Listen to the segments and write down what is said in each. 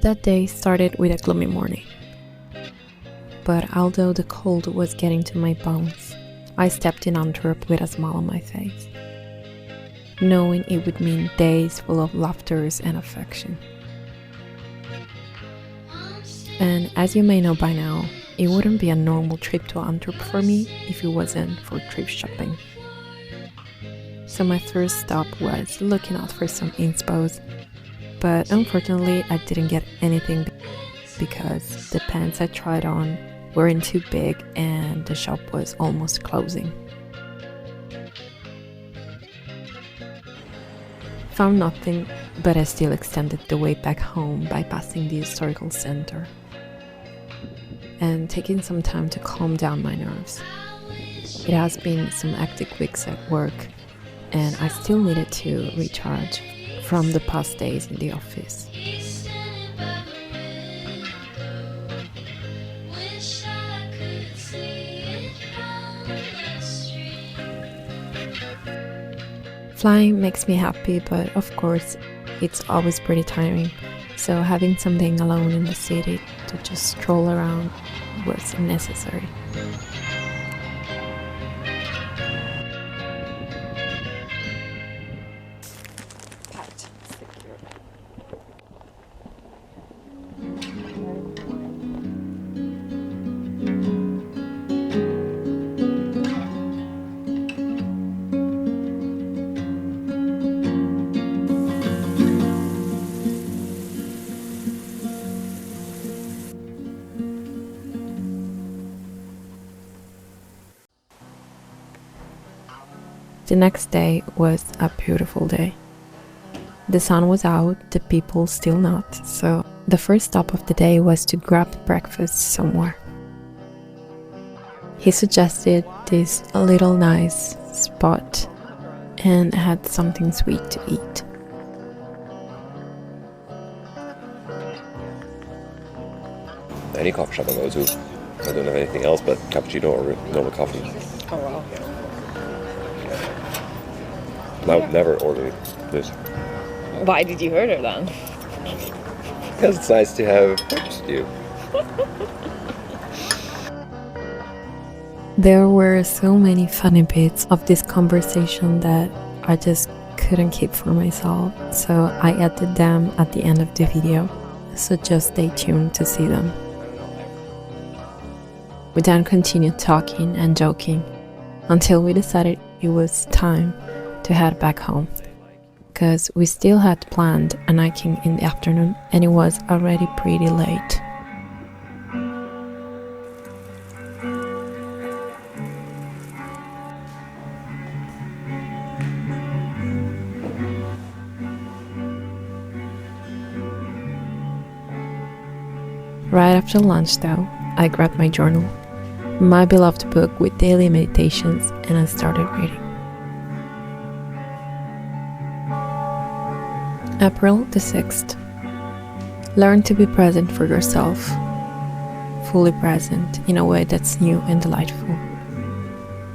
That day started with a gloomy morning. But although the cold was getting to my bones, I stepped in Antwerp with a smile on my face, knowing it would mean days full of laughters and affection. And as you may know by now, it wouldn't be a normal trip to Antwerp for me if it wasn't for thrift shopping. So my first stop was looking out for some inspos, but unfortunately I didn't get anything because the pants I tried on weren't too big and the shop was almost closing. Found nothing, but I still extended the way back home by passing the historical center and taking some time to calm down my nerves. It has been some hectic weeks at work and I still needed to recharge from the past days in the office. Flying makes me happy, but of course it's always pretty tiring, so having something alone in the city to just stroll around was necessary. The next day was a beautiful day. The sun was out, the people still not, so the first stop of the day was to grab breakfast somewhere. He suggested this little nice spot and had something sweet to eat. Any coffee shop I go to, I don't have anything else but cappuccino or normal coffee. Oh wow. Never order this. Why did you order then? Because it's nice to have breakfast with you. There were so many funny bits of this conversation that I just couldn't keep for myself, so I added them at the end of the video, so just stay tuned to see them. We then continued talking and joking until we decided it was time to head back home, because we still had planned an hiking in the afternoon and it was already pretty late. Right after lunch though, I grabbed my journal, my beloved book with daily meditations, and I started reading. April the 6th. Learn to be present for yourself, fully present in a way that's new and delightful.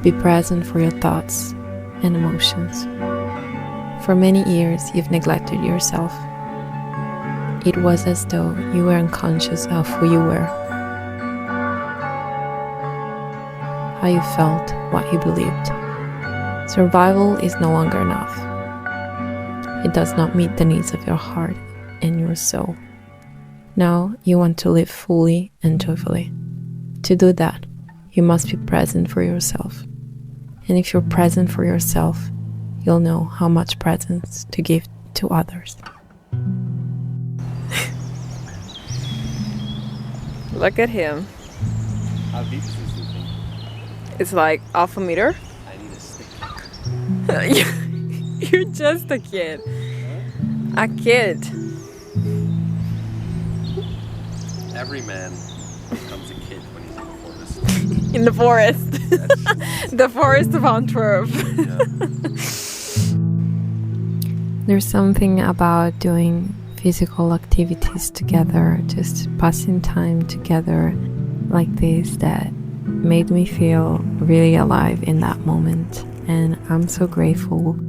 Be present for your thoughts and emotions. For many years, you've neglected yourself. It was as though you were unconscious of who you were, how you felt, what you believed. Survival is no longer enough. It does not meet the needs of your heart and your soul. Now you want to live fully and joyfully. To do that, you must be present for yourself. And if you're present for yourself, you'll know how much presence to give to others. Look at him. How deep is this thing? It's like half a meter. I need a stick. You're just a kid. A kid. Every man becomes a kid when he's in the forest. In the forest. The forest of Antwerp. There's something about doing physical activities together, just passing time together like this, that made me feel really alive in that moment. And I'm so grateful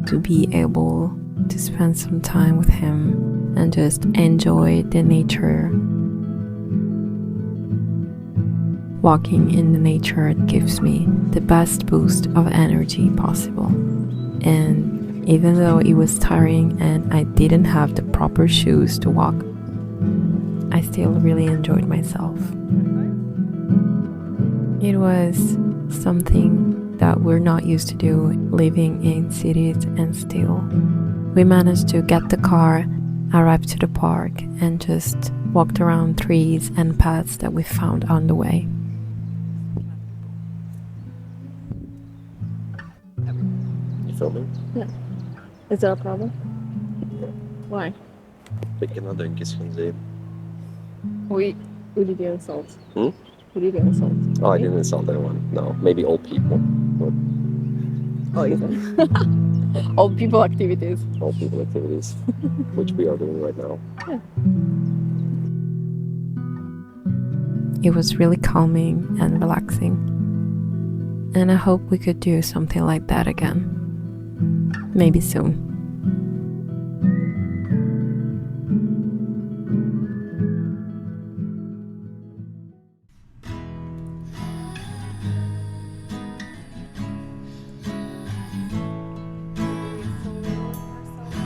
to be able to spend some time with him and just enjoy the nature. Walking in the nature gives me the best boost of energy possible. And even though it was tiring and I didn't have the proper shoes to walk, I still really enjoyed myself. It was something that we're not used to do living in cities, and still we managed to get the car, arrive to the park, and just walked around trees and paths that we found on the way. You filming? Yeah. Is that a problem? Why? Vilken hade en kiss från dig? Who did you insult? Hmm? Who did you insult? Oh, I didn't insult anyone. No, maybe old people. But Oh, you said. Old people activities. old people activities, which we are doing right now. It was really calming and relaxing. And I hope we could do something like that again. Maybe soon.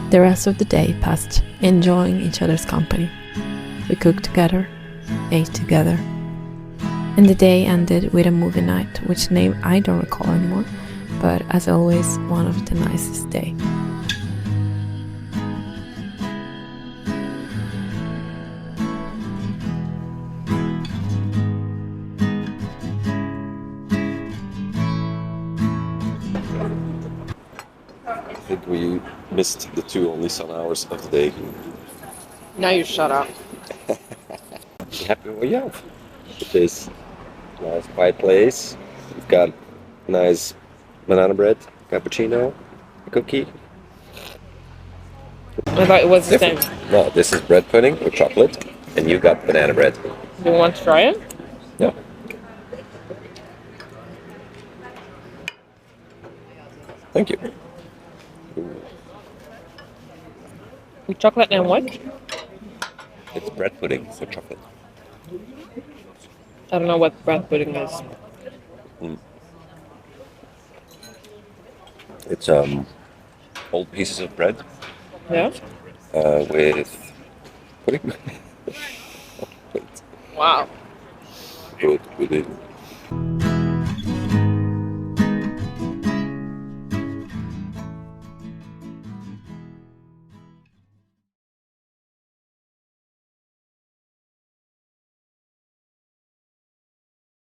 The rest of the day passed enjoying each other's company. We cooked together, ate together, and the day ended with a movie night, which name I don't recall anymore, but as always, one of the nicest days. I think we missed the 2 only sun hours of the day. Now you shut up. You happy with what you have? It is a nice quiet place. We've got nice banana bread, cappuccino, a cookie. I thought it was the same. Different. No, this is bread pudding with chocolate, and you got banana bread. Do you want to try it? Yeah. Thank you. With chocolate and what? It's bread pudding with chocolate. I don't know what bread pudding is. It's old pieces of bread Yeah? with pudding. Wow. Good, good.